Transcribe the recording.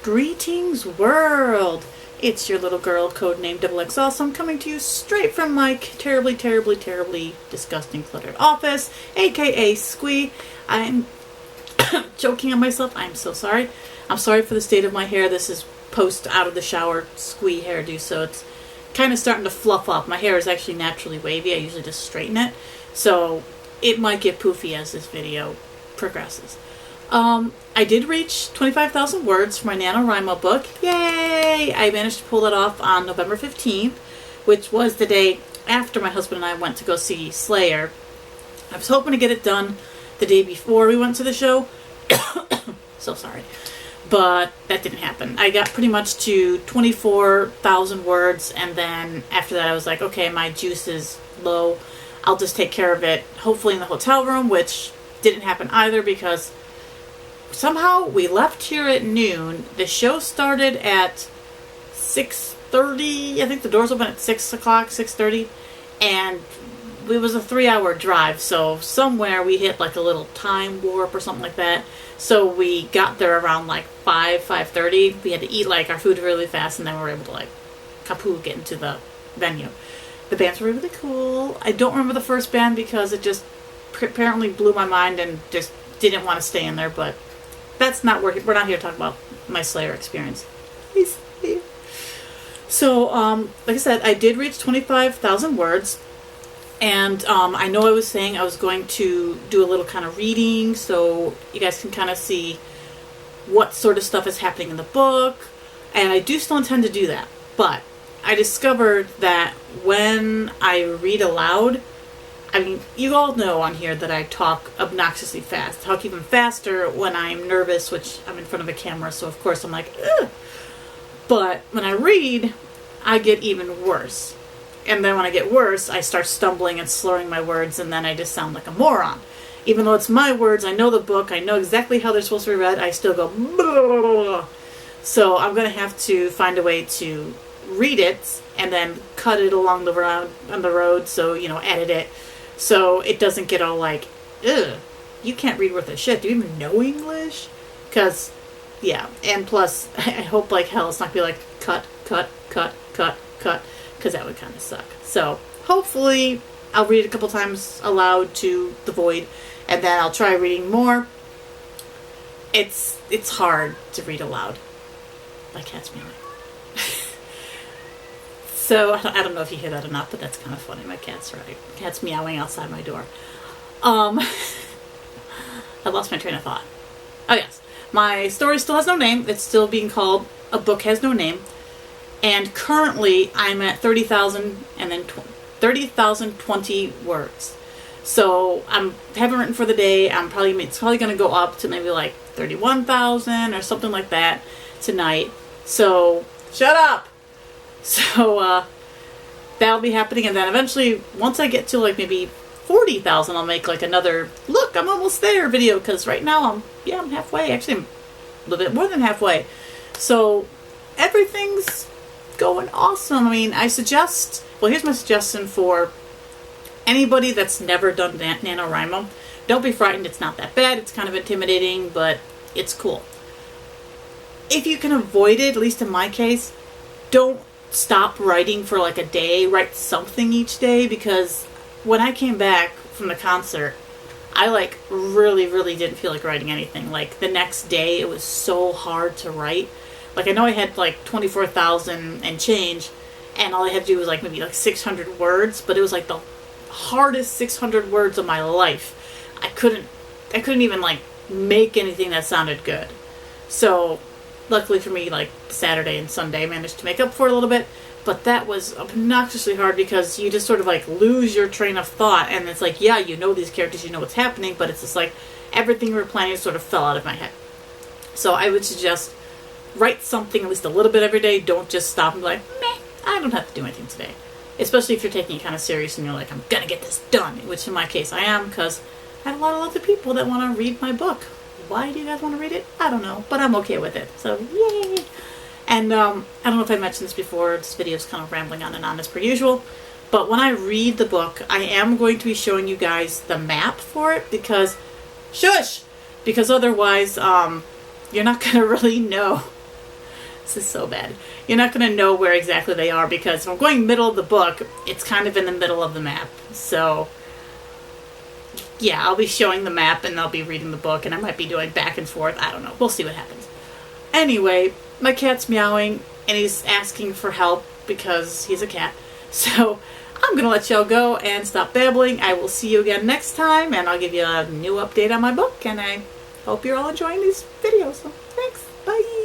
Greetings world! It's your little girl, codenamed XXL, so I'm coming to you straight from my terribly, terribly, terribly disgusting cluttered office, aka Squee. I'm joking on myself. I'm so sorry. I'm sorry for the state of my hair. This is post out of the shower Squee hairdo, so it's kind of starting to fluff up. My hair is actually naturally wavy. I usually just straighten it, so it might get poofy as this video progresses. I did reach 25,000 words for my NaNoWriMo book. Yay! I managed to pull it off on November 15th, which was the day after my husband and I went to go see Slayer. I was hoping to get it done the day before we went to the show. So sorry. But that didn't happen. I got pretty much to 24,000 words, and then after that I was like, okay, my juice is low. I'll just take care of it, hopefully in the hotel room, which didn't happen either because somehow we left here at noon. The show started at 6:30. I think the doors open at 6 o'clock, 6:30. And it was a 3-hour drive. So somewhere we hit like a little time warp or something like that. So we got there around like 5:30. We had to eat like our food really fast, and then we were able to like kapoo get into the venue. The bands were really cool. I don't remember the first band because it just apparently blew my mind and just didn't want to stay in there, but that's not working. We're not here to talk about my Slayer experience. So, like I said, I did reach 25,000 words, and I know I was saying I was going to do a little kind of reading so you guys can kind of see what sort of stuff is happening in the book, and I do still intend to do that, but I discovered that when I read aloud, I mean, you all know on here that I talk obnoxiously fast. I talk even faster when I'm nervous, which I'm in front of a camera, so of course I'm like, ugh. But when I read, I get even worse. And then when I get worse, I start stumbling and slurring my words, and then I just sound like a moron. Even though it's my words, I know the book, I know exactly how they're supposed to be read, I still go, blah, blah, blah. So I'm going to have to find a way to read it and then cut it along the road, on the road, so, you know, edit it. So it doesn't get all like, ugh, you can't read worth a shit. Do you even know English? Because, yeah. And plus, I hope like hell it's not going to be like, cut, cut, cut, cut, cut. Because that would kind of suck. So hopefully I'll read it a couple times aloud to the void. And then I'll try reading more. It's hard to read aloud. My cat's meowing. So, I don't know if you hear that or not, but that's kind of funny. My cat's right. Cat's meowing outside my door. I lost my train of thought. Oh, yes. My story still has no name. It's still being called A Book Has No Name. And currently, I'm at 30,000 and then 30,020 words. So, I haven't written for the day. It's probably going to go up to maybe like 31,000 or something like that tonight. So, shut up! So, that'll be happening, and then eventually, once I get to, like, maybe 40,000, I'll make, like, another, look, I'm almost there video, because right now, I'm halfway. Actually, I'm a little bit more than halfway. So, everything's going awesome. I mean, here's my suggestion for anybody that's never done NaNoWriMo. Don't be frightened, it's not that bad, it's kind of intimidating, but it's cool. If you can avoid it, at least in my case, don't stop writing for like a day. Write something each day, because when I came back from the concert, I like really, really didn't feel like writing anything. Like the next day, it was so hard to write. Like I know I had like 24,000 and change, and all I had to do was like maybe like 600 words, but it was like the hardest 600 words of my life. I couldn't even like make anything that sounded good. So luckily for me, like Saturday and Sunday, I managed to make up for it a little bit, but that was obnoxiously hard because you just sort of like lose your train of thought, and it's like, yeah, you know these characters, you know what's happening, but it's just like everything you were planning sort of fell out of my head. So I would suggest write something at least a little bit every day. Don't just stop and be like, meh, I don't have to do anything today. Especially if you're taking it kind of serious and you're like, I'm gonna get this done, which in my case I am, because I have a lot of other people that want to read my book. Why do you guys want to read it? I don't know, but I'm okay with it. So, yay! And I don't know if I mentioned this before. This video is kind of rambling on and on as per usual. But when I read the book, I am going to be showing you guys the map for it because, shush! Because otherwise, you're not going to really know This is so bad. You're not going to know where exactly they are because if I'm going middle of the book, it's kind of in the middle of the map. So, yeah, I'll be showing the map and I'll be reading the book and I might be doing back and forth. I don't know. We'll see what happens. Anyway, my cat's meowing and he's asking for help because he's a cat. So, I'm going to let y'all go and stop babbling. I will see you again next time and I'll give you a new update on my book and I hope you're all enjoying these videos. So, thanks. Bye.